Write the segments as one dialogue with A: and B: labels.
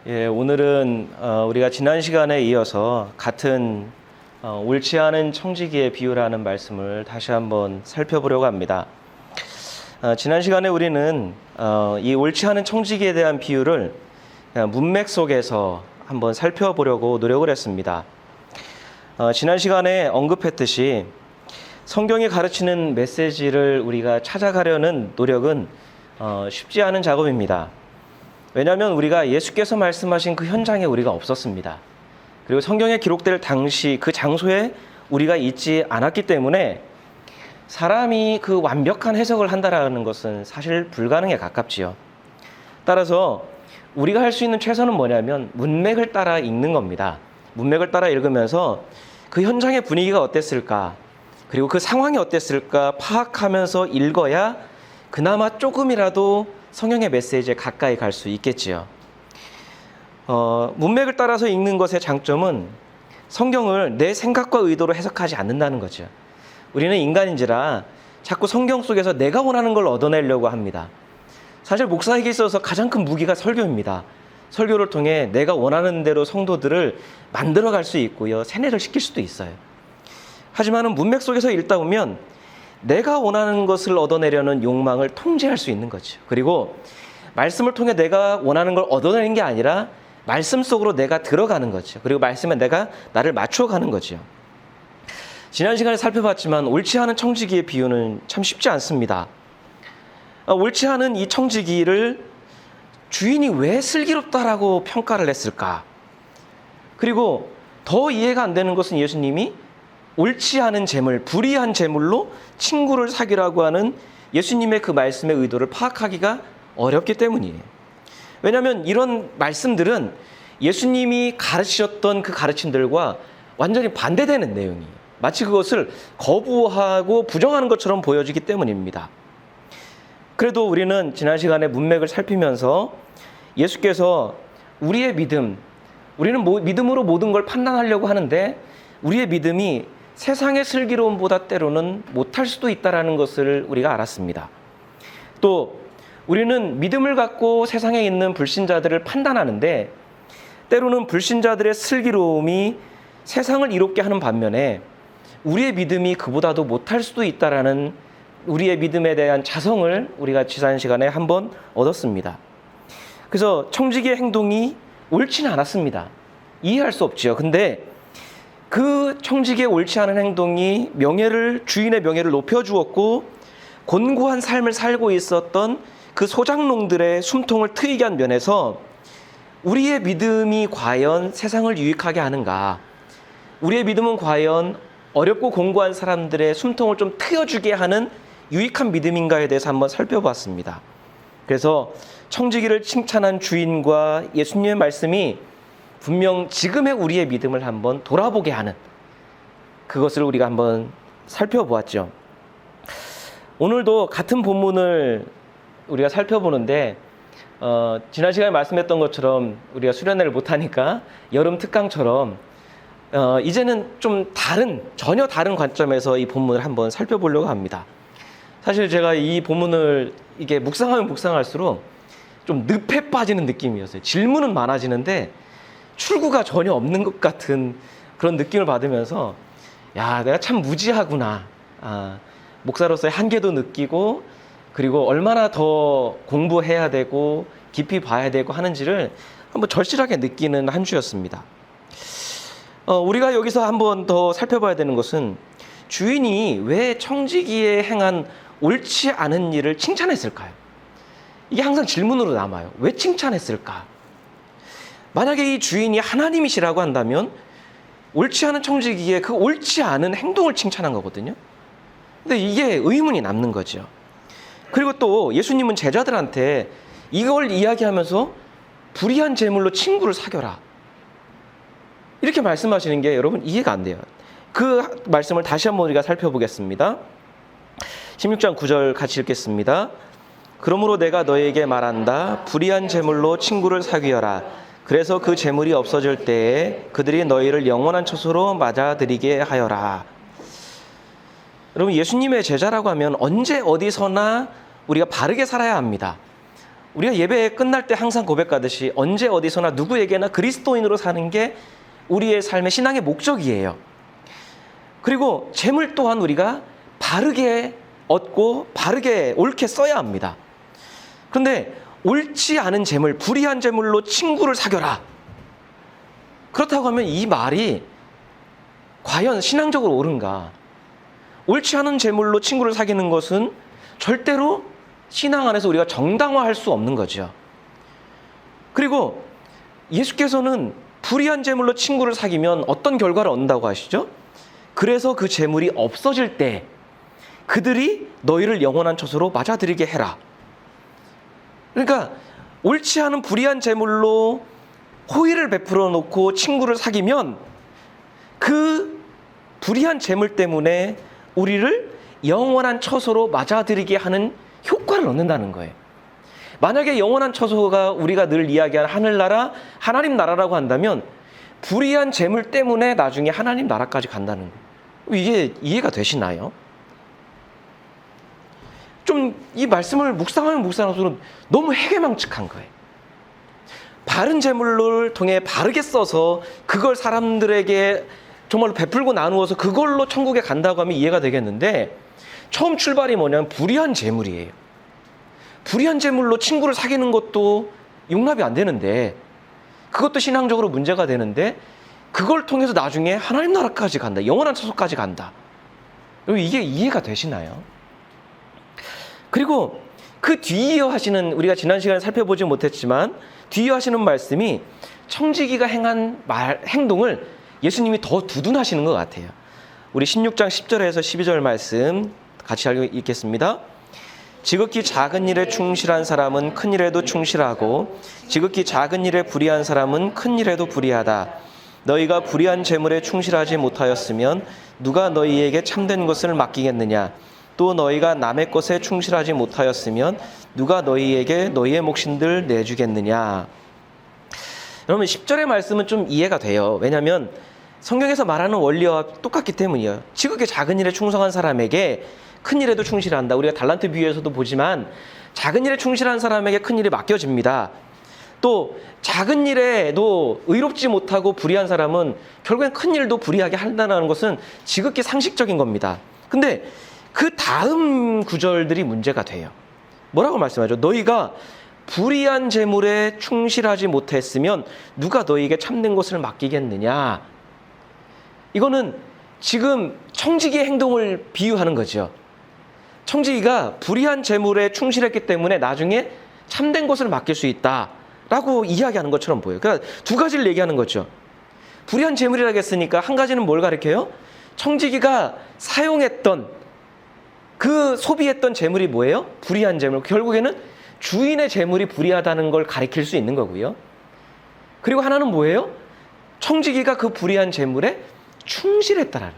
A: 오늘은 우리가 지난 시간에 이어서 같은 옳지 않은 청지기의 비유라는 말씀을 다시 한번 살펴보려고 합니다. 지난 시간에 우리는 이 옳지 않은 청지기에 대한 비유를 문맥 속에서 한번 살펴보려고 노력을 했습니다. 지난 시간에 언급했듯이 성경이 가르치는 메시지를 우리가 찾아가려는 노력은 쉽지 않은 작업입니다. 왜냐하면 우리가 예수께서 말씀하신 그 현장에 우리가 없었습니다. 그리고 성경에 기록될 당시 그 장소에 우리가 있지 않았기 때문에 사람이 그 완벽한 해석을 한다라는 것은 사실 불가능에 가깝지요. 따라서 우리가 할 수 있는 최선은 뭐냐면 문맥을 따라 읽는 겁니다. 문맥을 따라 읽으면서 그 현장의 분위기가 어땠을까, 그리고 그 상황이 어땠을까 파악하면서 읽어야 그나마 조금이라도 성경의 메시지에 가까이 갈 수 있겠지요. 문맥을 따라서 읽는 것의 장점은 성경을 내 생각과 의도로 해석하지 않는다는 거죠. 우리는 인간인지라 자꾸 성경 속에서 내가 원하는 걸 얻어내려고 합니다. 사실 목사에게 있어서 가장 큰 무기가 설교입니다. 설교를 통해 내가 원하는 대로 성도들을 만들어갈 수 있고요, 세뇌를 시킬 수도 있어요. 하지만 문맥 속에서 읽다 보면 내가 원하는 것을 얻어내려는 욕망을 통제할 수 있는 거죠. 그리고 말씀을 통해 내가 원하는 걸 얻어내는 게 아니라 말씀 속으로 내가 들어가는 거죠. 그리고 말씀에 내가 나를 맞춰가는 거죠. 지난 시간에 살펴봤지만 옳지 않은 청지기의 비유는 참 쉽지 않습니다. 옳지 않은 이 청지기를 주인이 왜 슬기롭다라고 평가를 했을까? 그리고 더 이해가 안 되는 것은 예수님이 옳지 않은 재물, 불의한 재물로 친구를 사귀라고 하는 예수님의 그 말씀의 의도를 파악하기가 어렵기 때문이에요. 왜냐하면 이런 말씀들은 예수님이 가르치셨던 그 가르침들과 완전히 반대되는 내용이에요. 마치 그것을 거부하고 부정하는 것처럼 보여지기 때문입니다. 그래도 우리는 지난 시간에 문맥을 살피면서 예수께서 우리의 믿음, 우리는 믿음으로 모든 걸 판단하려고 하는데 우리의 믿음이 세상의 슬기로움보다 때로는 못할 수도 있다는 것을 우리가 알았습니다. 또 우리는 믿음을 갖고 세상에 있는 불신자들을 판단하는데 때로는 불신자들의 슬기로움이 세상을 이롭게 하는 반면에 우리의 믿음이 그보다도 못할 수도 있다는 우리의 믿음에 대한 자성을 우리가 지난 시간에 한번 얻었습니다. 그래서 청지기의 행동이 옳지는 않았습니다. 이해할 수 없지요. 근데 그 청지기의 옳지 않은 행동이 주인의 명예를 높여주었고 곤고한 삶을 살고 있었던 그 소작농들의 숨통을 트이게 한 면에서 우리의 믿음이 과연 세상을 유익하게 하는가, 우리의 믿음은 과연 어렵고 공고한 사람들의 숨통을 좀 트여주게 하는 유익한 믿음인가에 대해서 한번 살펴봤습니다. 그래서 청지기를 칭찬한 주인과 예수님의 말씀이 분명 지금의 우리의 믿음을 한번 돌아보게 하는 그것을 우리가 한번 살펴보았죠. 오늘도 같은 본문을 우리가 살펴보는데 지난 시간에 말씀했던 것처럼 우리가 수련회를 못하니까 여름 특강처럼 이제는 좀 전혀 다른 관점에서 이 본문을 한번 살펴보려고 합니다. 사실 제가 이 본문을 이게 묵상하면 묵상할수록 좀 늪에 빠지는 느낌이었어요. 질문은 많아지는데 출구가 전혀 없는 것 같은 그런 느낌을 받으면서 야, 내가 참 무지하구나. 목사로서의 한계도 느끼고 그리고 얼마나 더 공부해야 되고 깊이 봐야 되고 하는지를 한번 절실하게 느끼는 한 주였습니다. 우리가 여기서 한번 더 살펴봐야 되는 것은 주인이 왜 청지기에 행한 옳지 않은 일을 칭찬했을까요? 이게 항상 질문으로 남아요. 왜 칭찬했을까? 만약에 이 주인이 하나님이시라고 한다면 옳지 않은 청지기의 그 옳지 않은 행동을 칭찬한 거거든요. 근데 이게 의문이 남는 거죠. 그리고 또 예수님은 제자들한테 이걸 이야기하면서 불의한 재물로 친구를 사겨라, 이렇게 말씀하시는 게 여러분 이해가 안 돼요. 그 말씀을 다시 한번 우리가 살펴보겠습니다. 16장 9절 같이 읽겠습니다. 그러므로 내가 너에게 말한다. 불의한 재물로 친구를 사귀어라. 그래서 그 재물이 없어질 때에 그들이 너희를 영원한 처소로 맞아들이게 하여라. 여러분, 예수님의 제자라고 하면 언제 어디서나 우리가 바르게 살아야 합니다. 우리가 예배 끝날 때 항상 고백하듯이 언제 어디서나 누구에게나 그리스도인으로 사는 게 우리의 삶의 신앙의 목적이에요. 그리고 재물 또한 우리가 바르게 얻고 바르게 옳게 써야 합니다. 그런데 옳지 않은 재물, 불의한 재물로 친구를 사겨라. 그렇다고 하면 이 말이 과연 신앙적으로 옳은가? 옳지 않은 재물로 친구를 사귀는 것은 절대로 신앙 안에서 우리가 정당화할 수 없는 거죠. 그리고 예수께서는 불의한 재물로 친구를 사귀면 어떤 결과를 얻는다고 하시죠? 그래서 그 재물이 없어질 때 그들이 너희를 영원한 처소로 맞아들이게 해라. 그러니까 옳지 않은 불의한 재물로 호의를 베풀어 놓고 친구를 사귀면 그 불의한 재물 때문에 우리를 영원한 처소로 맞아들이게 하는 효과를 얻는다는 거예요. 만약에 영원한 처소가 우리가 늘 이야기하는 하늘나라, 하나님 나라라고 한다면 불의한 재물 때문에 나중에 하나님 나라까지 간다는 거예요. 이게 이해가 되시나요? 좀 이 말씀을 묵상하면 묵상할수록 너무 해괴망측한 거예요. 바른 재물을 통해 바르게 써서 그걸 사람들에게 정말로 베풀고 나누어서 그걸로 천국에 간다고 하면 이해가 되겠는데, 처음 출발이 뭐냐면 불의한 재물이에요. 불의한 재물로 친구를 사귀는 것도 용납이 안 되는데, 그것도 신앙적으로 문제가 되는데, 그걸 통해서 나중에 하나님 나라까지 간다, 영원한 처소까지 간다. 이게 이해가 되시나요? 그리고 그 뒤이어 하시는, 우리가 지난 시간에 살펴보지 못했지만 뒤이어 하시는 말씀이 청지기가 행한 행동을 예수님이 더 두둔하시는 것 같아요. 우리 16장 10절에서 12절 말씀 같이 읽겠습니다. 지극히 작은 일에 충실한 사람은 큰 일에도 충실하고 지극히 작은 일에 불의한 사람은 큰 일에도 불의하다. 너희가 불의한 재물에 충실하지 못하였으면 누가 너희에게 참된 것을 맡기겠느냐? 또 너희가 남의 것에 충실하지 못하였으면 누가 너희에게 너희의 몫인들 내주겠느냐? 여러분 10절의 말씀은 좀 이해가 돼요. 왜냐하면 성경에서 말하는 원리와 똑같기 때문이에요. 지극히 작은 일에 충성한 사람에게 큰 일에도 충실한다. 우리가 달란트 비유에서도 보지만 작은 일에 충실한 사람에게 큰 일이 맡겨집니다. 또 작은 일에도 의롭지 못하고 불의한 사람은 결국엔 큰 일도 불의하게 한다는 것은 지극히 상식적인 겁니다. 근데 그 다음 구절들이 문제가 돼요. 뭐라고 말씀하죠? 너희가 불의한 재물에 충실하지 못했으면 누가 너희에게 참된 것을 맡기겠느냐? 이거는 지금 청지기의 행동을 비유하는 거죠. 청지기가 불의한 재물에 충실했기 때문에 나중에 참된 것을 맡길 수 있다라고 이야기하는 것처럼 보여요. 그러니까 두 가지를 얘기하는 거죠. 불의한 재물이라고 했으니까 한 가지는 뭘 가리켜요? 청지기가 사용했던 그 소비했던 재물이 뭐예요? 불의한 재물. 결국에는 주인의 재물이 불의하다는 걸 가리킬 수 있는 거고요. 그리고 하나는 뭐예요? 청지기가 그 불의한 재물에 충실했다라는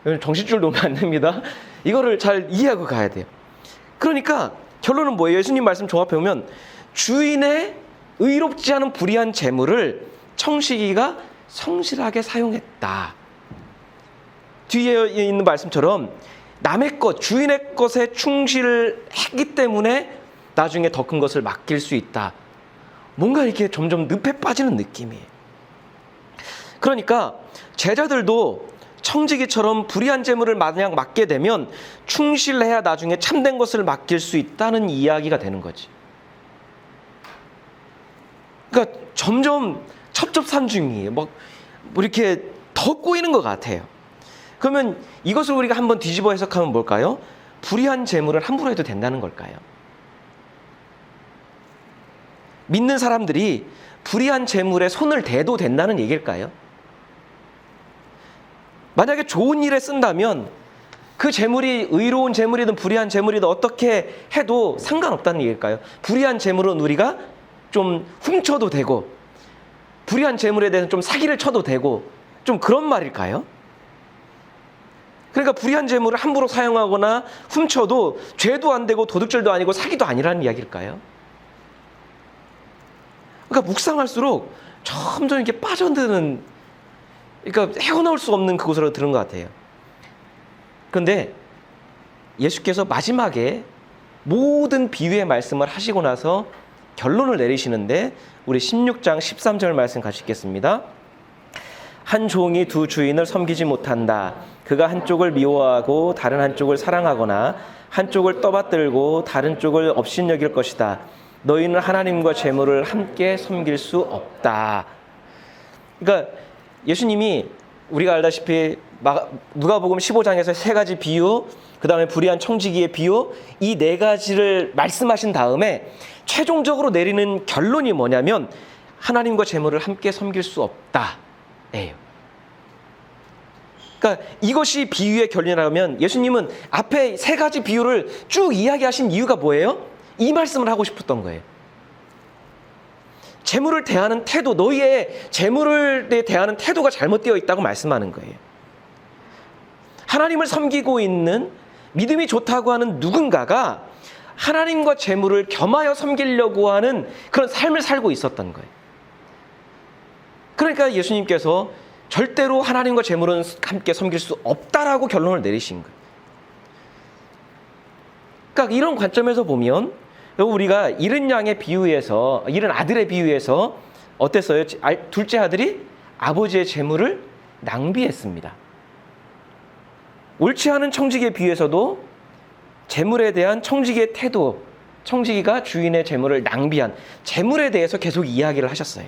A: 거예요. 정신줄 놓으면 안 됩니다. 이거를 잘 이해하고 가야 돼요. 그러니까 결론은 뭐예요? 예수님 말씀 종합해보면 주인의 의롭지 않은 불의한 재물을 청지기가 성실하게 사용했다. 뒤에 있는 말씀처럼 남의 것, 주인의 것에 충실했기 때문에 나중에 더 큰 것을 맡길 수 있다. 뭔가 이렇게 점점 늪에 빠지는 느낌이에요. 그러니까 제자들도 청지기처럼 불의한 재물을 만약 맡게 되면 충실해야 나중에 참된 것을 맡길 수 있다는 이야기가 되는 거지. 그러니까 점점 첩첩산중이에요. 막 이렇게 더 꼬이는 것 같아요. 그러면 이것을 우리가 한번 뒤집어 해석하면 뭘까요? 불의한 재물을 함부로 해도 된다는 걸까요? 믿는 사람들이 불의한 재물에 손을 대도 된다는 얘기일까요? 만약에 좋은 일에 쓴다면 그 재물이 의로운 재물이든 불의한 재물이든 어떻게 해도 상관없다는 얘기일까요? 불의한 재물은 우리가 좀 훔쳐도 되고 불의한 재물에 대해서 좀 사기를 쳐도 되고 좀 그런 말일까요? 그러니까 불의한 재물을 함부로 사용하거나 훔쳐도 죄도 안 되고 도둑질도 아니고 사기도 아니라는 이야기일까요? 그러니까 묵상할수록 점점 이렇게 빠져드는, 그러니까 헤어나올 수 없는 그곳으로 들은 것 같아요. 그런데 예수께서 마지막에 모든 비유의 말씀을 하시고 나서 결론을 내리시는데 우리 16장 13절 말씀 같이 읽겠습니다. 한 종이 두 주인을 섬기지 못한다. 그가 한쪽을 미워하고 다른 한쪽을 사랑하거나 한쪽을 떠받들고 다른 쪽을 업신여길 것이다. 너희는 하나님과 재물을 함께 섬길 수 없다. 그러니까 예수님이 우리가 알다시피 누가복음 15장에서 세 가지 비유, 그 다음에 불의한 청지기의 비유, 이 네 가지를 말씀하신 다음에 최종적으로 내리는 결론이 뭐냐면 하나님과 재물을 함께 섬길 수 없다. 예요. 그러니까 이것이 비유의 결론이라면 예수님은 앞에 세 가지 비유를 쭉 이야기하신 이유가 뭐예요? 이 말씀을 하고 싶었던 거예요. 재물을 대하는 태도, 너희의 재물을 대하는 태도가 잘못되어 있다고 말씀하는 거예요. 하나님을 섬기고 있는 믿음이 좋다고 하는 누군가가 하나님과 재물을 겸하여 섬기려고 하는 그런 삶을 살고 있었던 거예요. 그러니까 예수님께서 절대로 하나님과 재물은 함께 섬길 수 없다라고 결론을 내리신 거예요. 그러니까 이런 관점에서 보면 우리가 잃은 양의 비유에서, 잃은 아들의 비유에서 어땠어요? 둘째 아들이 아버지의 재물을 낭비했습니다. 옳지 않은 청지기의 비유에서도 재물에 대한 청지기의 태도, 청지기가 주인의 재물을 낭비한 재물에 대해서 계속 이야기를 하셨어요.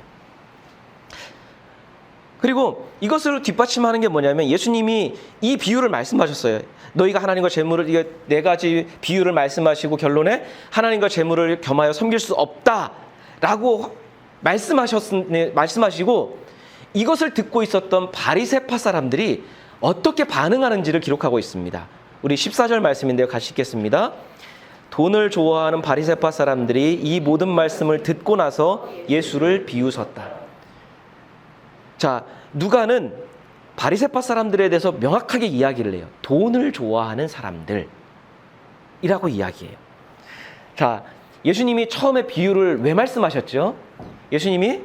A: 그리고 이것을 뒷받침하는 게 뭐냐면 예수님이 이 비유를 말씀하셨어요. 너희가 하나님과 재물을, 이게 네 가지 비유를 말씀하시고 하나님과 재물을 겸하여 섬길 수 없다라고 말씀하시고 이것을 듣고 있었던 바리새파 사람들이 어떻게 반응하는지를 기록하고 있습니다. 우리 14절 말씀인데요. 같이 읽겠습니다. 돈을 좋아하는 바리새파 사람들이 이 모든 말씀을 듣고 나서 예수를 비웃었다. 자, 누가는 바리새파 사람들에 대해서 명확하게 이야기를 해요. 돈을 좋아하는 사람들이라고 이야기해요. 자, 예수님이 처음에 비유를 왜 말씀하셨죠? 예수님이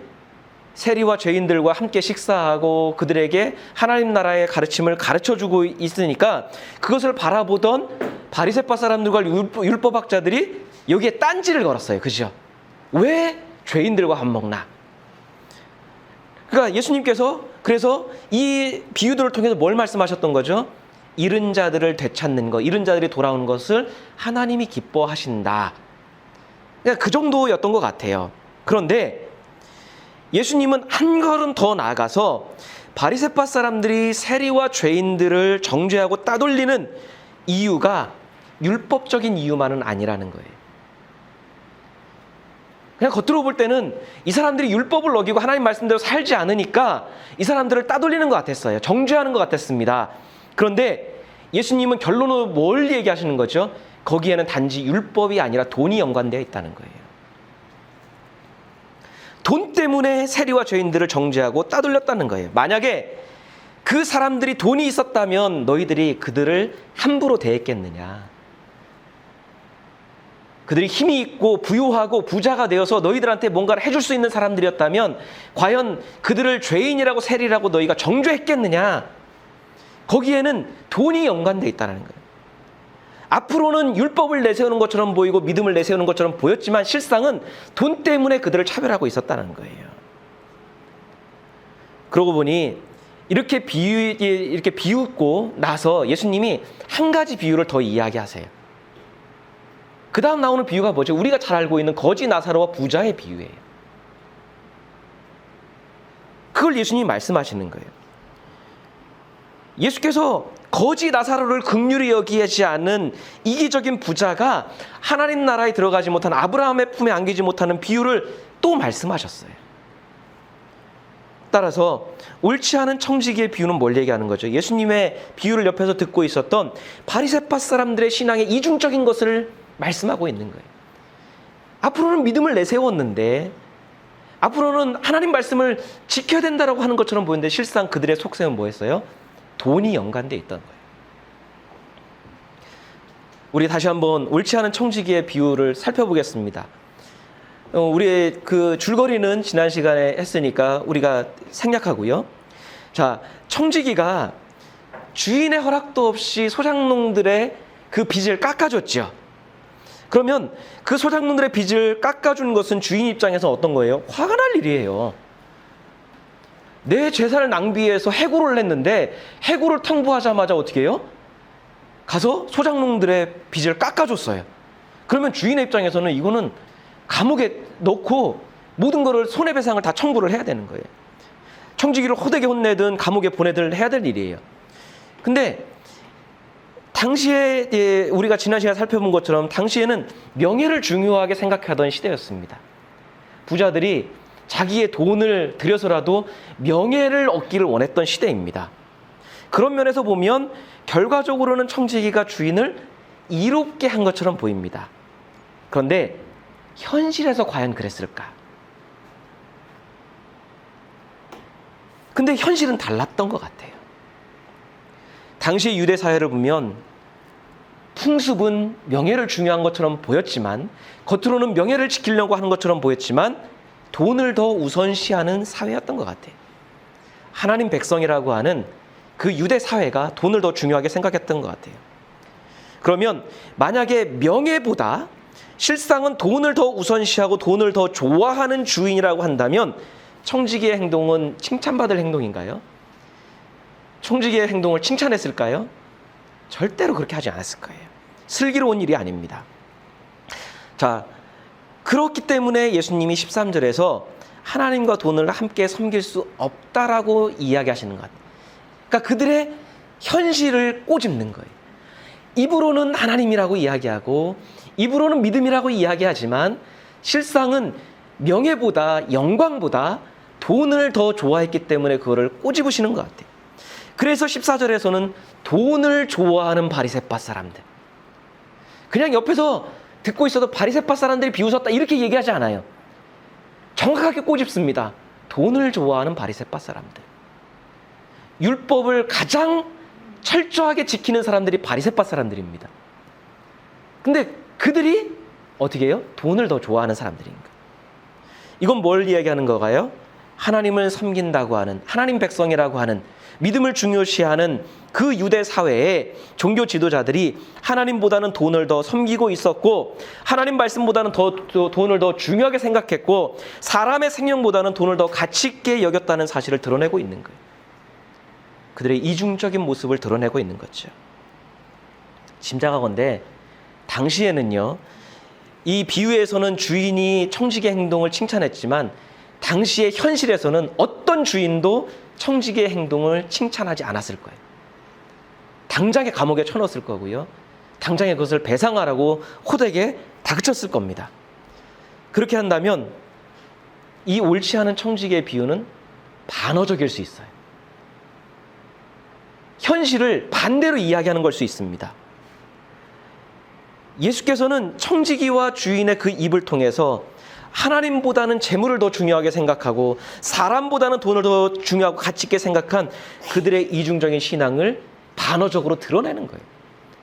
A: 세리와 죄인들과 함께 식사하고 그들에게 하나님 나라의 가르침을 가르쳐주고 있으니까 그것을 바라보던 바리새파 사람들과 율법학자들이 여기에 딴지를 걸었어요. 그죠? 왜 죄인들과 밥 먹나? 그러니까 예수님께서 그래서 이 비유들을 통해서 뭘 말씀하셨던 거죠? 잃은 자들을 되찾는 것, 잃은 자들이 돌아오는 것을 하나님이 기뻐하신다. 그러니까 그 정도였던 것 같아요. 그런데 예수님은 한 걸음 더 나아가서 바리새파 사람들이 세리와 죄인들을 정죄하고 따돌리는 이유가 율법적인 이유만은 아니라는 거예요. 그냥 겉으로 볼 때는 이 사람들이 율법을 어기고 하나님 말씀대로 살지 않으니까 이 사람들을 따돌리는 것 같았어요. 정죄하는 것 같았습니다. 그런데 예수님은 결론으로 뭘 얘기하시는 거죠? 거기에는 단지 율법이 아니라 돈이 연관되어 있다는 거예요. 돈 때문에 세리와 죄인들을 정죄하고 따돌렸다는 거예요. 만약에 그 사람들이 돈이 있었다면 너희들이 그들을 함부로 대했겠느냐? 그들이 힘이 있고 부유하고 부자가 되어서 너희들한테 뭔가를 해줄 수 있는 사람들이었다면 과연 그들을 죄인이라고 세리라고 너희가 정죄했겠느냐? 거기에는 돈이 연관되어 있다는 거예요. 앞으로는 율법을 내세우는 것처럼 보이고 믿음을 내세우는 것처럼 보였지만 실상은 돈 때문에 그들을 차별하고 있었다는 거예요. 그러고 보니 이렇게 비웃고 나서 예수님이 한 가지 비유를 더 이야기하세요. 그 다음 나오는 비유가 뭐죠? 우리가 잘 알고 있는 거지 나사로와 부자의 비유예요. 그걸 예수님이 말씀하시는 거예요. 예수께서 거지 나사로를 긍휼히 여기지 않는 이기적인 부자가 하나님 나라에 들어가지 못한 아브라함의 품에 안기지 못하는 비유를 또 말씀하셨어요. 따라서 옳지 않은 청지기의 비유는 뭘 얘기하는 거죠? 예수님의 비유를 옆에서 듣고 있었던 바리새파 사람들의 신앙의 이중적인 것을 말씀하고 있는 거예요. 앞으로는 믿음을 내세웠는데 앞으로는 하나님 말씀을 지켜야 된다라고 하는 것처럼 보이는데 실상 그들의 속셈은 뭐였어요? 돈이 연관되어 있던 거예요. 우리 다시 한번 옳지 않은 청지기의 비유를 살펴보겠습니다. 우리의 그 줄거리는 지난 시간에 했으니까 우리가 생략하고요. 자, 청지기가 주인의 허락도 없이 소작농들의 그 빚을 깎아줬죠. 그러면 그 소작농들의 빚을 깎아주는 것은 주인 입장에서 어떤 거예요? 화가 날 일이에요. 내 재산을 낭비해서 해고를 했는데 해고를 통보하자마자 어떻게 해요? 가서 소작농들의 빚을 깎아줬어요. 그러면 주인의 입장에서는 이거는 감옥에 넣고 모든 거를 손해배상을 다 청구를 해야 되는 거예요. 청지기를 호되게 혼내든 감옥에 보내든 해야 될 일이에요. 근데 당시에 우리가 지난 시간에 살펴본 것처럼 당시에는 명예를 중요하게 생각하던 시대였습니다. 부자들이 자기의 돈을 들여서라도 명예를 얻기를 원했던 시대입니다. 그런 면에서 보면 결과적으로는 청지기가 주인을 이롭게 한 것처럼 보입니다. 그런데 현실에서 과연 그랬을까? 근데 현실은 달랐던 것 같아요. 당시 유대 사회를 보면 풍습은 명예를 중요한 것처럼 보였지만, 겉으로는 명예를 지키려고 하는 것처럼 보였지만 돈을 더 우선시하는 사회였던 것 같아요. 하나님 백성이라고 하는 그 유대 사회가 돈을 더 중요하게 생각했던 것 같아요. 그러면 만약에 명예보다 실상은 돈을 더 우선시하고 돈을 더 좋아하는 주인이라고 한다면 청지기의 행동은 칭찬받을 행동인가요? 청지기의 행동을 칭찬했을까요? 절대로 그렇게 하지 않았을 거예요. 슬기로운 일이 아닙니다. 자, 그렇기 때문에 예수님이 13절에서 하나님과 돈을 함께 섬길 수 없다라고 이야기하시는 것 같아요. 그러니까 그들의 현실을 꼬집는 거예요. 입으로는 하나님이라고 이야기하고 입으로는 믿음이라고 이야기하지만 실상은 명예보다 영광보다 돈을 더 좋아했기 때문에 그거를 꼬집으시는 것 같아요. 그래서 14절에서는 돈을 좋아하는 바리새파 사람들, 그냥 옆에서 듣고 있어도 바리새파 사람들이 비웃었다 이렇게 얘기하지 않아요. 정확하게 꼬집습니다. 돈을 좋아하는 바리새파 사람들. 율법을 가장 철저하게 지키는 사람들이 바리새파 사람들입니다. 근데 그들이 어떻게 해요? 돈을 더 좋아하는 사람들인가? 이건 뭘 이야기하는 거가요? 하나님을 섬긴다고 하는, 하나님 백성이라고 하는, 믿음을 중요시하는 그 유대 사회에 종교 지도자들이 하나님보다는 돈을 더 섬기고 있었고, 하나님 말씀보다는 돈을 더 중요하게 생각했고, 사람의 생명보다는 돈을 더 가치 있게 여겼다는 사실을 드러내고 있는 거예요. 그들의 이중적인 모습을 드러내고 있는 거죠. 짐작하건대 당시에는요, 이 비유에서는 주인이 청지기의 행동을 칭찬했지만 당시의 현실에서는 어떤 주인도 청지기의 행동을 칭찬하지 않았을 거예요. 당장에 감옥에 쳐넣었을 거고요. 당장에 그것을 배상하라고 호되게 다그쳤을 겁니다. 그렇게 한다면 이 옳지 않은 청지기의 비유는 반어적일 수 있어요. 현실을 반대로 이야기하는 걸 수 있습니다. 예수께서는 청지기와 주인의 그 입을 통해서 하나님보다는 재물을 더 중요하게 생각하고 사람보다는 돈을 더 중요하고 가치 있게 생각한 그들의 이중적인 신앙을 반어적으로 드러내는 거예요.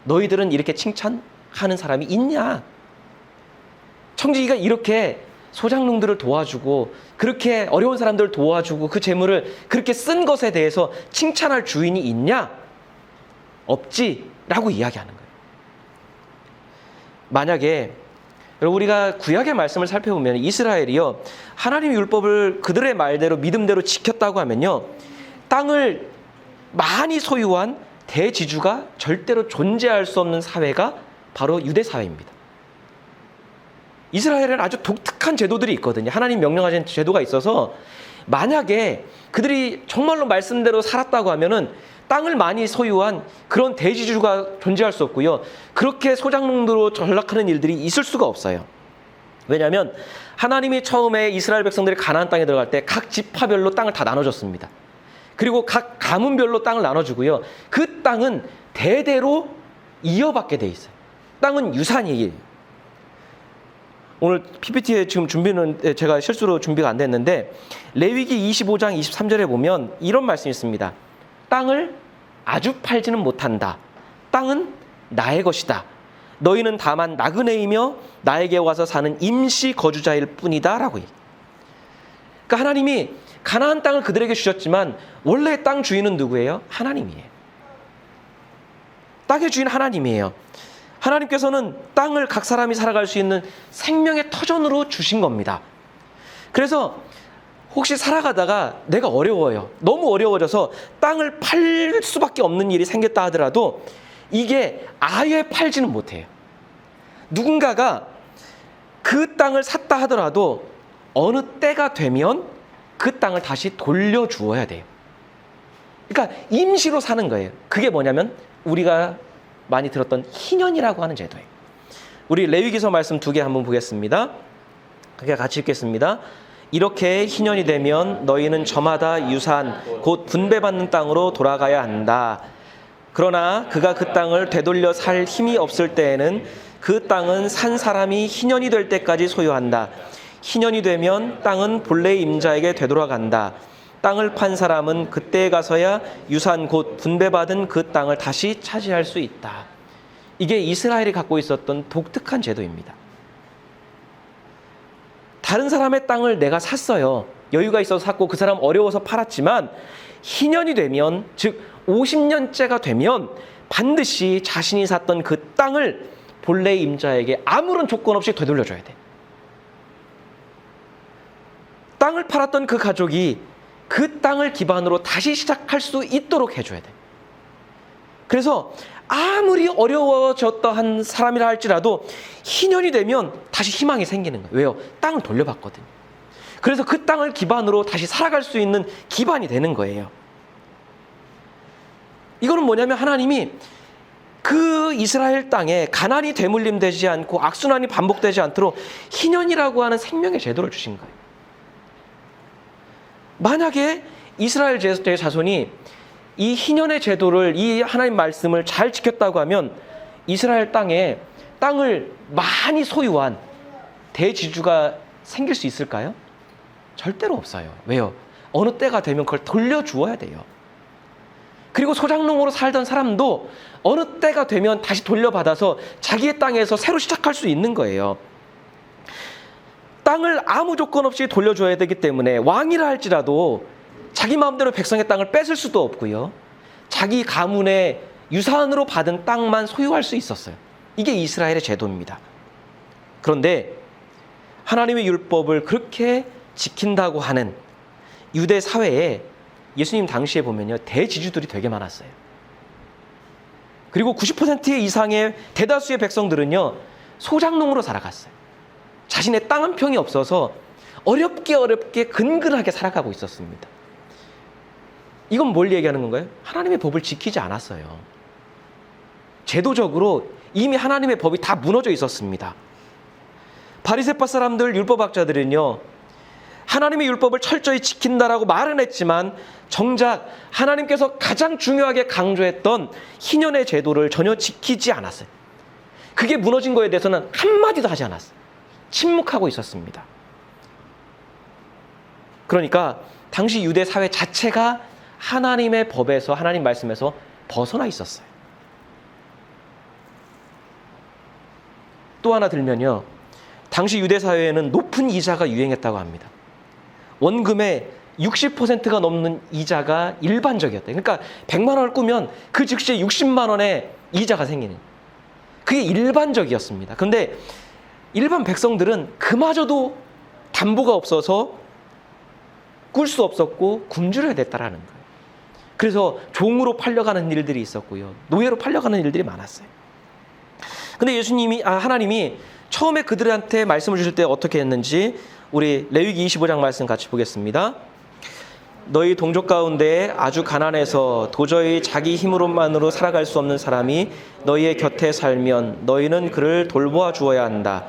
A: 너희들은 이렇게 칭찬하는 사람이 있냐? 청지기가 이렇게 소작농들을 도와주고 그렇게 어려운 사람들을 도와주고 그 재물을 그렇게 쓴 것에 대해서 칭찬할 주인이 있냐? 없지라고 이야기하는 거예요. 만약에 우리가 구약의 말씀을 살펴보면 이스라엘이요, 하나님의 율법을 그들의 말대로 믿음대로 지켰다고 하면요, 땅을 많이 소유한 대지주가 절대로 존재할 수 없는 사회가 바로 유대 사회입니다. 이스라엘에는 아주 독특한 제도들이 있거든요. 하나님 명령하신 제도가 있어서 만약에 그들이 정말로 말씀대로 살았다고 하면은 땅을 많이 소유한 그런 대지주가 존재할 수 없고요. 그렇게 소작농으로 전락하는 일들이 있을 수가 없어요. 왜냐하면 하나님이 처음에 이스라엘 백성들이 가나안 땅에 들어갈 때 각 지파별로 땅을 다 나눠줬습니다. 그리고 각 가문별로 땅을 나눠주고요. 그 땅은 대대로 이어받게 돼 있어요. 땅은 유산이에요. 오늘 PPT에 지금 준비는 제가 실수로 준비가 안 됐는데 레위기 25장 23절에 보면 이런 말씀이 있습니다. 땅을 아주 팔지는 못한다. 땅은 나의 것이다. 너희는 다만 나그네이며 나에게 와서 사는 임시 거주자일 뿐이다 라고 얘기해요. 그러니까 하나님이 가나안 땅을 그들에게 주셨지만 원래 땅 주인은 누구예요? 하나님이에요. 땅의 주인 하나님이에요. 하나님께서는 땅을 각 사람이 살아갈 수 있는 생명의 터전으로 주신 겁니다. 그래서 혹시 살아가다가 내가 어려워요. 너무 어려워져서 땅을 팔 수밖에 없는 일이 생겼다 하더라도 이게 아예 팔지는 못해요. 누군가가 그 땅을 샀다 하더라도 어느 때가 되면 그 땅을 다시 돌려주어야 돼요. 그러니까 임시로 사는 거예요. 그게 뭐냐면 우리가 많이 들었던 희년이라고 하는 제도예요. 우리 레위기서 말씀 2개 한번 보겠습니다. 그게 같이 읽겠습니다. 이렇게 희년이 되면 너희는 저마다 유산 곧 분배받는 땅으로 돌아가야 한다. 그러나 그가 그 땅을 되돌려 살 힘이 없을 때에는 그 땅은 산 사람이 희년이 될 때까지 소유한다. 희년이 되면 땅은 본래 임자에게 되돌아간다. 땅을 판 사람은 그때에 가서야 유산 곧 분배받은 그 땅을 다시 차지할 수 있다. 이게 이스라엘이 갖고 있었던 독특한 제도입니다. 다른 사람의 땅을 내가 샀어요. 여유가 있어서 샀고 그 사람 어려워서 팔았지만 희년이 되면, 즉 50년째가 되면 반드시 자신이 샀던 그 땅을 본래 임자에게 아무런 조건 없이 되돌려줘야 돼. 땅을 팔았던 그 가족이 그 땅을 기반으로 다시 시작할 수 있도록 해줘야 돼. 그래서 아무리 어려워졌다 한 사람이라 할지라도 희년이 되면 다시 희망이 생기는 거예요. 왜요? 땅을 돌려받거든요. 그래서 그 땅을 기반으로 다시 살아갈 수 있는 기반이 되는 거예요. 이거는 뭐냐면 하나님이 그 이스라엘 땅에 가난이 되물림되지 않고 악순환이 반복되지 않도록 희년이라고 하는 생명의 제도를 주신 거예요. 만약에 이스라엘 자손이 이 희년의 제도를, 이 하나님 말씀을 잘 지켰다고 하면 이스라엘 땅에 땅을 많이 소유한 대지주가 생길 수 있을까요? 절대로 없어요. 왜요? 어느 때가 되면 그걸 돌려주어야 돼요. 그리고 소작농으로 살던 사람도 어느 때가 되면 다시 돌려받아서 자기의 땅에서 새로 시작할 수 있는 거예요. 땅을 아무 조건 없이 돌려줘야 되기 때문에 왕이라 할지라도 자기 마음대로 백성의 땅을 뺏을 수도 없고요. 자기 가문의 유산으로 받은 땅만 소유할 수 있었어요. 이게 이스라엘의 제도입니다. 그런데 하나님의 율법을 그렇게 지킨다고 하는 유대 사회에 예수님 당시에 보면요, 대지주들이 되게 많았어요. 그리고 90% 이상의 대다수의 백성들은요, 소작농으로 살아갔어요. 자신의 땅 한 평이 없어서 어렵게 근근하게 살아가고 있었습니다. 이건 뭘 얘기하는 건가요? 하나님의 법을 지키지 않았어요. 제도적으로 이미 하나님의 법이 다 무너져 있었습니다. 바리새파 사람들, 율법학자들은요, 하나님의 율법을 철저히 지킨다라고 말은 했지만 정작 하나님께서 가장 중요하게 강조했던 희년의 제도를 전혀 지키지 않았어요. 그게 무너진 거에 대해서는 한마디도 하지 않았어요. 침묵하고 있었습니다. 그러니까 당시 유대 사회 자체가 하나님의 법에서, 하나님 말씀에서 벗어나 있었어요. 또 하나 들면요, 당시 유대 사회에는 높은 이자가 유행했다고 합니다. 원금의 60%가 넘는 이자가 일반적이었대요. 그러니까 100만 원을 꾸면 그 즉시에 60만 원의 이자가 생기는, 그게 일반적이었습니다. 그런데 일반 백성들은 그마저도 담보가 없어서 꿀 수 없었고 굶주려야 됐다라는 거예요. 그래서 종으로 팔려가는 일들이 있었고요, 노예로 팔려가는 일들이 많았어요. 근데 하나님이 처음에 그들한테 말씀을 주실 때 어떻게 했는지 우리 레위기 25장 말씀 같이 보겠습니다. 너희 동족 가운데 아주 가난해서 도저히 자기 힘으로만으로 살아갈 수 없는 사람이 너희의 곁에 살면 너희는 그를 돌보아 주어야 한다.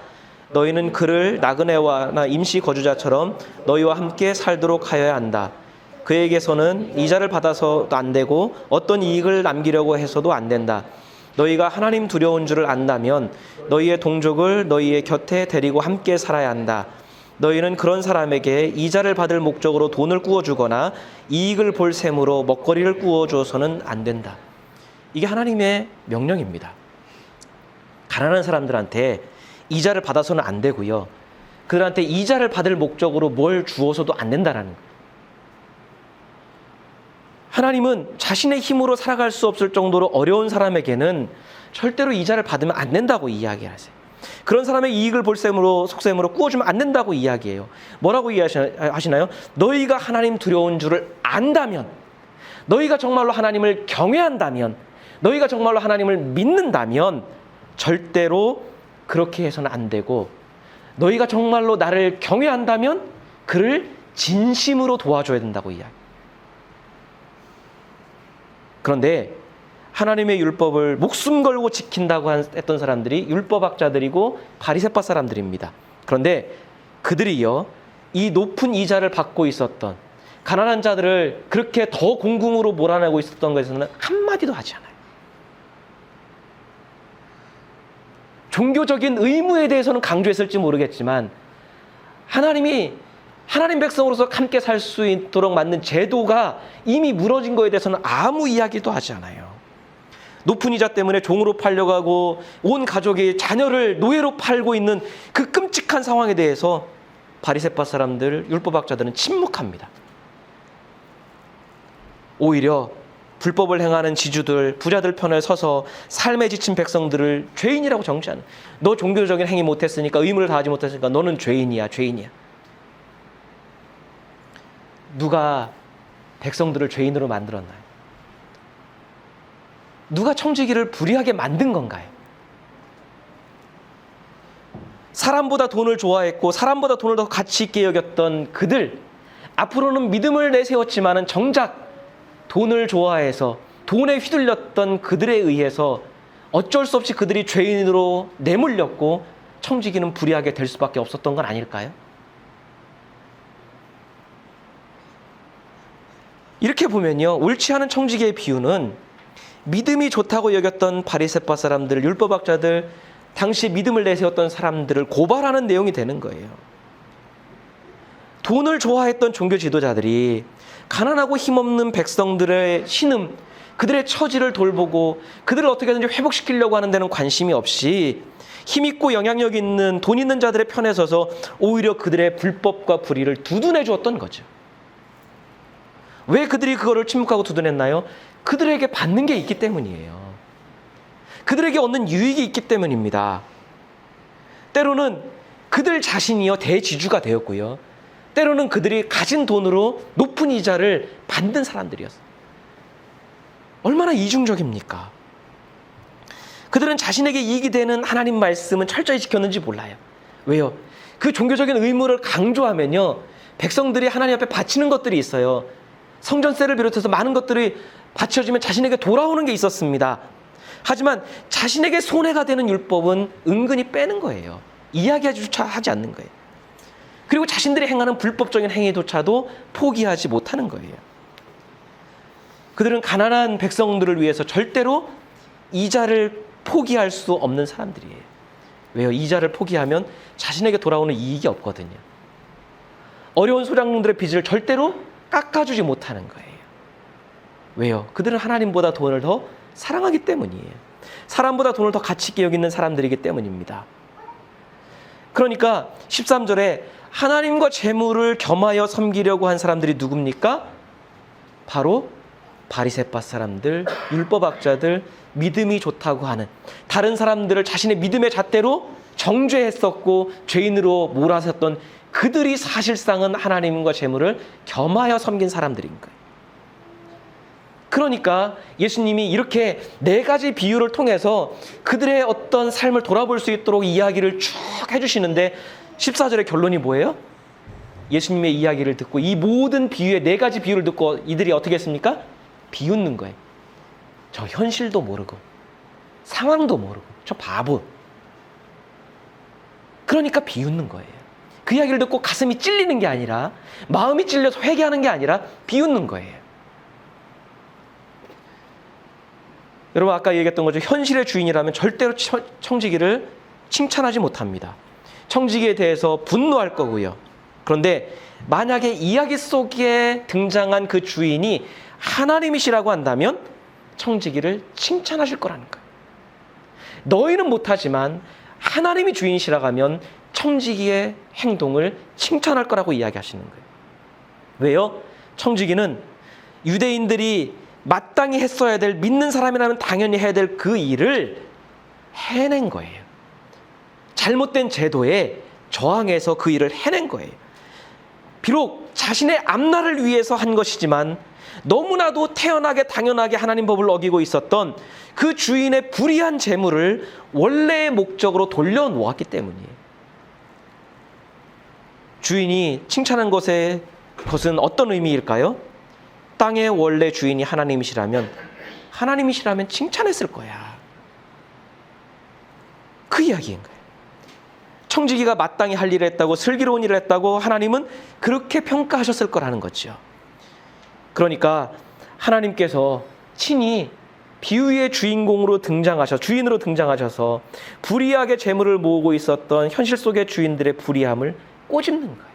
A: 너희는 그를 나그네와 임시 거주자처럼 너희와 함께 살도록 하여야 한다. 그에게서는 이자를 받아서도 안 되고 어떤 이익을 남기려고 해서도 안 된다. 너희가 하나님 두려운 줄을 안다면 너희의 동족을 너희의 곁에 데리고 함께 살아야 한다. 너희는 그런 사람에게 이자를 받을 목적으로 돈을 구워주거나 이익을 볼 셈으로 먹거리를 구워줘서는 안 된다. 이게 하나님의 명령입니다. 가난한 사람들한테 이자를 받아서는 안 되고요, 그들한테 이자를 받을 목적으로 뭘 주어서도 안 된다라는 거예요. 하나님은 자신의 힘으로 살아갈 수 없을 정도로 어려운 사람에게는 절대로 이자를 받으면 안 된다고 이야기하세요. 그런 사람의 이익을 볼셈으로 속셈으로 꾸어주면 안 된다고 이야기해요. 뭐라고 이야기하시나요? 너희가 하나님 두려운 줄을 안다면, 너희가 정말로 하나님을 경외한다면, 너희가 정말로 하나님을 믿는다면 절대로 그렇게 해서는 안 되고, 너희가 정말로 나를 경외한다면 그를 진심으로 도와줘야 된다고 이야기해요. 그런데 하나님의 율법을 목숨 걸고 지킨다고 했던 사람들이 율법학자들이고 바리새파 사람들입니다. 그런데 그들이요, 이 높은 이자를 받고 있었던 가난한 자들을 그렇게 더 공궁으로 몰아내고 있었던 것에서는 한마디도 하지 않아요. 종교적인 의무에 대해서는 강조했을지 모르겠지만 하나님 백성으로서 함께 살 수 있도록 만든 제도가 이미 무너진 것에 대해서는 아무 이야기도 하지 않아요. 높은 이자 때문에 종으로 팔려가고 온 가족이 자녀를 노예로 팔고 있는 그 끔찍한 상황에 대해서 바리새파 사람들, 율법학자들은 침묵합니다. 오히려 불법을 행하는 지주들, 부자들 편에 서서 삶에 지친 백성들을 죄인이라고 정죄하는, 너 종교적인 행위 못했으니까, 의무를 다하지 못했으니까 너는 죄인이야, 죄인이야. 누가 백성들을 죄인으로 만들었나요? 누가 청지기를 불의하게 만든 건가요? 사람보다 돈을 좋아했고 사람보다 돈을 더 가치 있게 여겼던 그들, 앞으로는 믿음을 내세웠지만은 정작 돈을 좋아해서 돈에 휘둘렸던 그들에 의해서 어쩔 수 없이 그들이 죄인으로 내몰렸고 청지기는 불의하게 될 수밖에 없었던 건 아닐까요? 이렇게 보면요, 옳지 않은 청지기의 비유는 믿음이 좋다고 여겼던 바리새파 사람들, 율법학자들, 당시 믿음을 내세웠던 사람들을 고발하는 내용이 되는 거예요. 돈을 좋아했던 종교 지도자들이 가난하고 힘없는 백성들의 신음, 그들의 처지를 돌보고 그들을 어떻게든지 회복시키려고 하는 데는 관심이 없이 힘있고 영향력 있는 돈 있는 자들의 편에 서서 오히려 그들의 불법과 불의를 두둔해 주었던 거죠. 왜 그들이 그거를 침묵하고 두둔했나요? 그들에게 받는 게 있기 때문이에요. 그들에게 얻는 유익이 있기 때문입니다. 때로는 그들 자신이요 대지주가 되었고요, 때로는 그들이 가진 돈으로 높은 이자를 받는 사람들이었어요. 얼마나 이중적입니까? 그들은 자신에게 이익이 되는 하나님 말씀은 철저히 지켰는지 몰라요. 왜요? 그 종교적인 의무를 강조하면요, 백성들이 하나님 앞에 바치는 것들이 있어요. 성전세를 비롯해서 많은 것들이 바쳐지면 자신에게 돌아오는 게 있었습니다. 하지만 자신에게 손해가 되는 율법은 은근히 빼는 거예요. 이야기조차 하지 않는 거예요. 그리고 자신들이 행하는 불법적인 행위조차도 포기하지 못하는 거예요. 그들은 가난한 백성들을 위해서 절대로 이자를 포기할 수 없는 사람들이에요. 왜요? 이자를 포기하면 자신에게 돌아오는 이익이 없거든요. 어려운 소작농들의 빚을 절대로 깎아주지 못하는 거예요. 왜요? 그들은 하나님보다 돈을 더 사랑하기 때문이에요. 사람보다 돈을 더 가치 있게 여기는 사람들이기 때문입니다. 그러니까 13절에 하나님과 재물을 겸하여 섬기려고 한 사람들이 누굽니까? 바로 바리새파 사람들, 율법학자들, 믿음이 좋다고 하는, 다른 사람들을 자신의 믿음의 잣대로 정죄했었고 죄인으로 몰아섰던 그들이 사실상은 하나님과 재물을 겸하여 섬긴 사람들인 거예요. 그러니까 예수님이 이렇게 네 가지 비유를 통해서 그들의 어떤 삶을 돌아볼 수 있도록 이야기를 쭉 해주시는데 14절의 결론이 뭐예요? 예수님의 이야기를 듣고 이 모든 비유의 네 가지 비유를 듣고 이들이 어떻게 했습니까? 비웃는 거예요. 저 현실도 모르고 상황도 모르고 저 바보. 그러니까 비웃는 거예요. 그 이야기를 듣고 가슴이 찔리는 게 아니라, 마음이 찔려서 회개하는 게 아니라 비웃는 거예요. 여러분, 아까 얘기했던 거죠. 현실의 주인이라면 절대로 청지기를 칭찬하지 못합니다. 청지기에 대해서 분노할 거고요. 그런데 만약에 이야기 속에 등장한 그 주인이 하나님이시라고 한다면 청지기를 칭찬하실 거라는 거예요. 너희는 못하지만 하나님이 주인이시라고 하면 청지기의 행동을 칭찬할 거라고 이야기하시는 거예요. 왜요? 청지기는 유대인들이 마땅히 했어야 될, 믿는 사람이라면 당연히 해야 될 그 일을 해낸 거예요. 잘못된 제도에 저항해서 그 일을 해낸 거예요. 비록 자신의 앞날을 위해서 한 것이지만 너무나도 태연하게 당연하게 하나님 법을 어기고 있었던 그 주인의 불의한 재물을 원래의 목적으로 돌려놓았기 때문이에요. 주인이 칭찬한 것은 어떤 의미일까요? 땅의 원래 주인이 하나님이시라면 칭찬했을 거야. 그 이야기인 거예요. 청지기가 마땅히 할 일을 했다고, 슬기로운 일을 했다고 하나님은 그렇게 평가하셨을 거라는 거죠. 그러니까 하나님께서 친히 비유의 주인으로 등장하셔서 불의하게 재물을 모으고 있었던 현실 속의 주인들의 불의함을 꼬집는 거예요.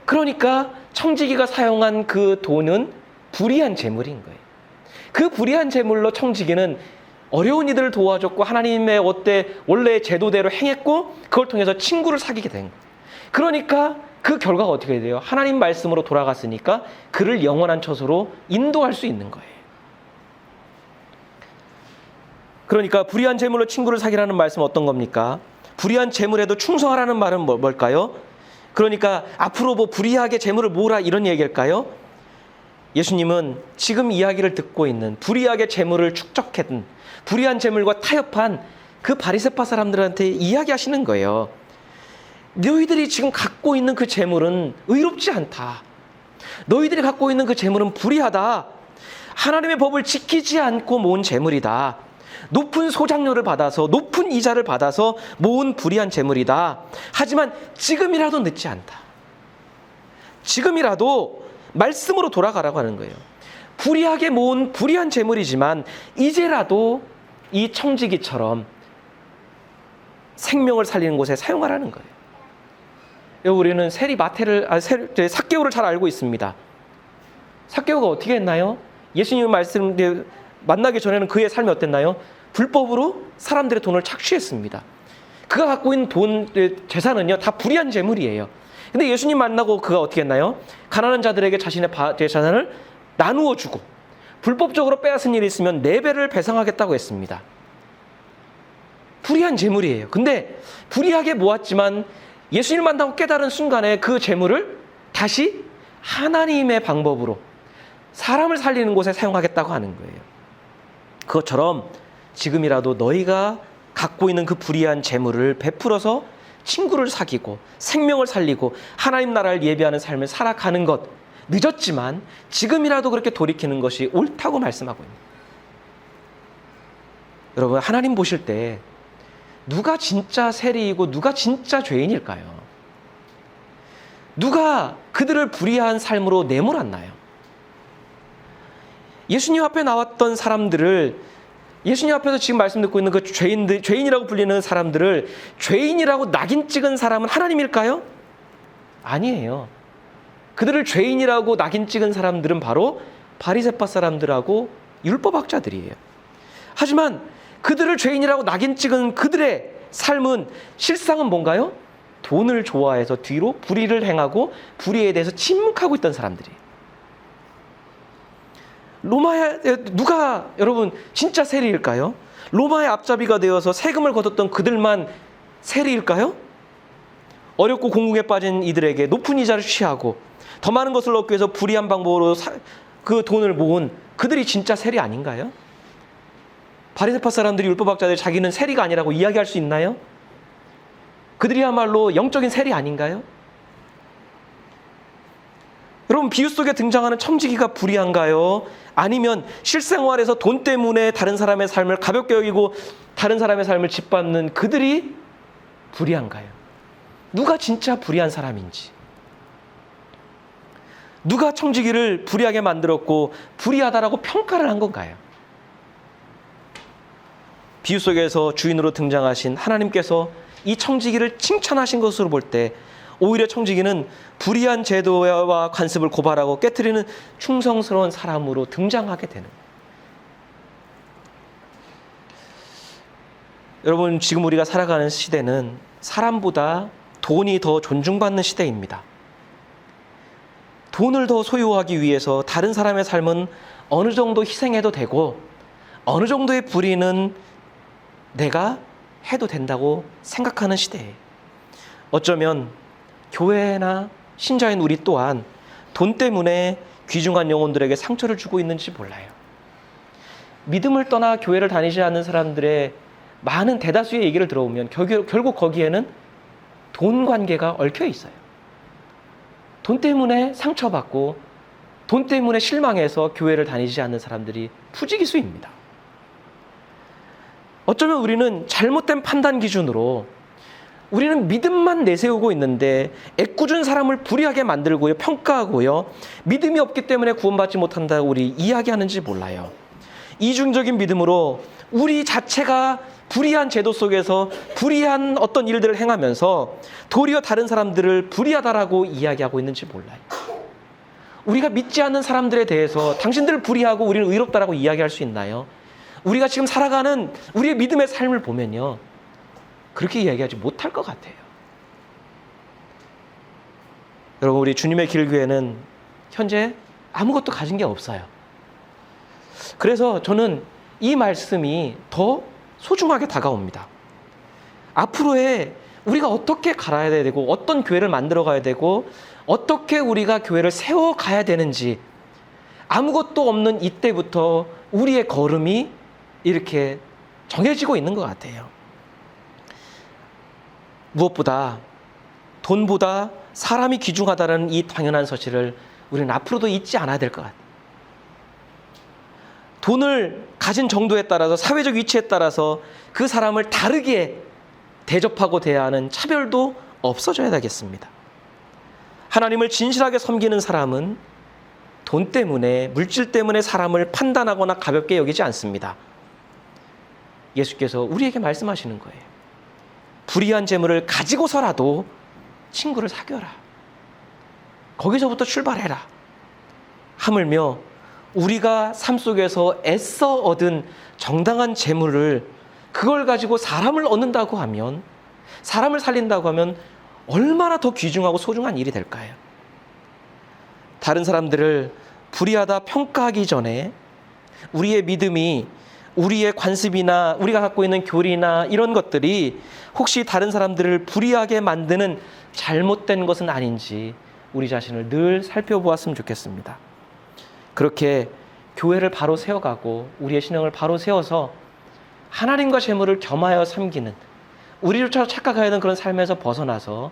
A: 그러니까 청지기가 사용한 그 돈은 불의한 재물인 거예요. 그 불의한 재물로 청지기는 어려운 이들을 도와줬고 하나님의 원래의 제도대로 행했고 그걸 통해서 친구를 사귀게 된 거예요. 그러니까 그 결과가 어떻게 돼요? 하나님 말씀으로 돌아갔으니까 그를 영원한 처소로 인도할 수 있는 거예요. 그러니까 불의한 재물로 친구를 사귀라는 말씀은 어떤 겁니까? 불의한 재물에도 충성하라는 말은 뭘까요? 그러니까 앞으로 불의하게 재물을 모으라 이런 얘기일까요? 예수님은 지금 이야기를 듣고 있는 불의하게 재물을 축적했던 불의한 재물과 타협한 그 바리새파 사람들한테 이야기하시는 거예요. 너희들이 지금 갖고 있는 그 재물은 의롭지 않다. 너희들이 갖고 있는 그 재물은 불의하다. 하나님의 법을 지키지 않고 모은 재물이다. 높은 소장료를 받아서 높은 이자를 받아서 모은 불의한 재물이다. 하지만 지금이라도 늦지 않다. 지금이라도 말씀으로 돌아가라고 하는 거예요. 불의하게 모은 불의한 재물이지만 이제라도 이 청지기처럼 생명을 살리는 곳에 사용하라는 거예요. 우리는 삭개오를 잘 알고 있습니다. 삭개오가 어떻게 했나요? 예수님 말씀 만나기 전에는 그의 삶이 어땠나요? 불법으로 사람들의 돈을 착취했습니다. 그가 갖고 있는 재산은요 다 불의한 재물이에요. 근데 예수님 만나고 그가 어떻게 했나요? 가난한 자들에게 자신의 재산을 나누어 주고 불법적으로 빼앗은 일이 있으면 4배를 배상하겠다고 했습니다. 불의한 재물이에요. 근데 불의하게 모았지만 예수님 만나고 깨달은 순간에 그 재물을 다시 하나님의 방법으로 사람을 살리는 곳에 사용하겠다고 하는 거예요. 그것처럼 지금이라도 너희가 갖고 있는 그 불의한 재물을 베풀어서 친구를 사귀고 생명을 살리고 하나님 나라를 예배하는 삶을 살아가는 것, 늦었지만 지금이라도 그렇게 돌이키는 것이 옳다고 말씀하고 있습니다. 여러분, 하나님 보실 때 누가 진짜 세리이고 누가 진짜 죄인일까요? 누가 그들을 불의한 삶으로 내몰았나요? 예수님 앞에 나왔던 사람들을, 예수님 앞에서 지금 말씀 듣고 있는 그 죄인이라고 불리는 사람들을 죄인이라고 낙인 찍은 사람은 하나님일까요? 아니에요. 그들을 죄인이라고 낙인 찍은 사람들은 바로 바리새파 사람들하고 율법학자들이에요. 하지만 그들을 죄인이라고 낙인 찍은 그들의 삶은 실상은 뭔가요? 돈을 좋아해서 뒤로 불의를 행하고 불의에 대해서 침묵하고 있던 사람들이에요. 누가 여러분 진짜 세리일까요? 로마의 앞잡이가 되어서 세금을 걷었던 그들만 세리일까요? 어렵고 공공에 빠진 이들에게 높은 이자를 취하고 더 많은 것을 얻기 위해서 불의한 방법으로 그 돈을 모은 그들이 진짜 세리 아닌가요? 바리새파 사람들이 율법학자들이 자기는 세리가 아니라고 이야기할 수 있나요? 그들이야말로 영적인 세리 아닌가요? 여러분, 비유 속에 등장하는 청지기가 불의한가요? 아니면 실생활에서 돈 때문에 다른 사람의 삶을 가볍게 여기고 다른 사람의 삶을 짓밟는 그들이 불의한가요? 누가 진짜 불의한 사람인지, 누가 청지기를 불의하게 만들었고 불의하다라고 평가를 한 건가요? 비유 속에서 주인으로 등장하신 하나님께서 이 청지기를 칭찬하신 것으로 볼 때 오히려 청지기는 불의한 제도와 관습을 고발하고 깨트리는 충성스러운 사람으로 등장하게 되는 거예요. 여러분, 지금 우리가 살아가는 시대는 사람보다 돈이 더 존중받는 시대입니다. 돈을 더 소유하기 위해서 다른 사람의 삶은 어느 정도 희생해도 되고 어느 정도의 불의는 내가 해도 된다고 생각하는 시대에 어쩌면 교회나 신자인 우리 또한 돈 때문에 귀중한 영혼들에게 상처를 주고 있는지 몰라요. 믿음을 떠나 교회를 다니지 않는 사람들의 많은 대다수의 얘기를 들어보면 결국 거기에는 돈 관계가 얽혀 있어요. 돈 때문에 상처받고 돈 때문에 실망해서 교회를 다니지 않는 사람들이 부지기수입니다. 어쩌면 우리는 잘못된 판단 기준으로 우리는 믿음만 내세우고 있는데 애꿎은 사람을 불의하게 만들고요, 평가하고요, 믿음이 없기 때문에 구원받지 못한다고 우리 이야기하는지 몰라요. 이중적인 믿음으로 우리 자체가 불의한 제도 속에서 불의한 어떤 일들을 행하면서 도리어 다른 사람들을 불의하다라고 이야기하고 있는지 몰라요. 우리가 믿지 않는 사람들에 대해서 당신들을 불의하고 우리는 의롭다라고 이야기할 수 있나요? 우리가 지금 살아가는 우리의 믿음의 삶을 보면요, 그렇게 이야기하지 못할 것 같아요. 여러분, 우리 주님의 길교회는 현재 아무것도 가진 게 없어요. 그래서 저는 이 말씀이 더 소중하게 다가옵니다. 앞으로의 우리가 어떻게 갈아야 되고 어떤 교회를 만들어 가야 되고 어떻게 우리가 교회를 세워 가야 되는지, 아무것도 없는 이때부터 우리의 걸음이 이렇게 정해지고 있는 것 같아요. 무엇보다 돈보다 사람이 귀중하다는 이 당연한 사실을 우리는 앞으로도 잊지 않아야 될 것 같아요. 돈을 가진 정도에 따라서, 사회적 위치에 따라서 그 사람을 다르게 대접하고 대해야 하는 차별도 없어져야 되겠습니다. 하나님을 진실하게 섬기는 사람은 돈 때문에, 물질 때문에 사람을 판단하거나 가볍게 여기지 않습니다. 예수께서 우리에게 말씀하시는 거예요. 불의한 재물을 가지고서라도 친구를 사귀어라. 거기서부터 출발해라. 하물며 우리가 삶 속에서 애써 얻은 정당한 재물을, 그걸 가지고 사람을 얻는다고 하면, 사람을 살린다고 하면 얼마나 더 귀중하고 소중한 일이 될까요? 다른 사람들을 불의하다 평가하기 전에 우리의 믿음이, 우리의 관습이나 우리가 갖고 있는 교리나 이런 것들이 혹시 다른 사람들을 불의하게 만드는 잘못된 것은 아닌지 우리 자신을 늘 살펴보았으면 좋겠습니다. 그렇게 교회를 바로 세워가고 우리의 신앙을 바로 세워서 하나님과 재물을 겸하여 섬기는, 우리조차 착각하여 하는 그런 삶에서 벗어나서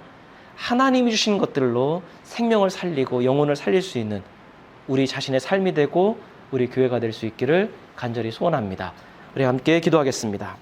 A: 하나님이 주신 것들로 생명을 살리고 영혼을 살릴 수 있는 우리 자신의 삶이 되고 우리 교회가 될 수 있기를 간절히 소원합니다. 우리 함께 기도하겠습니다.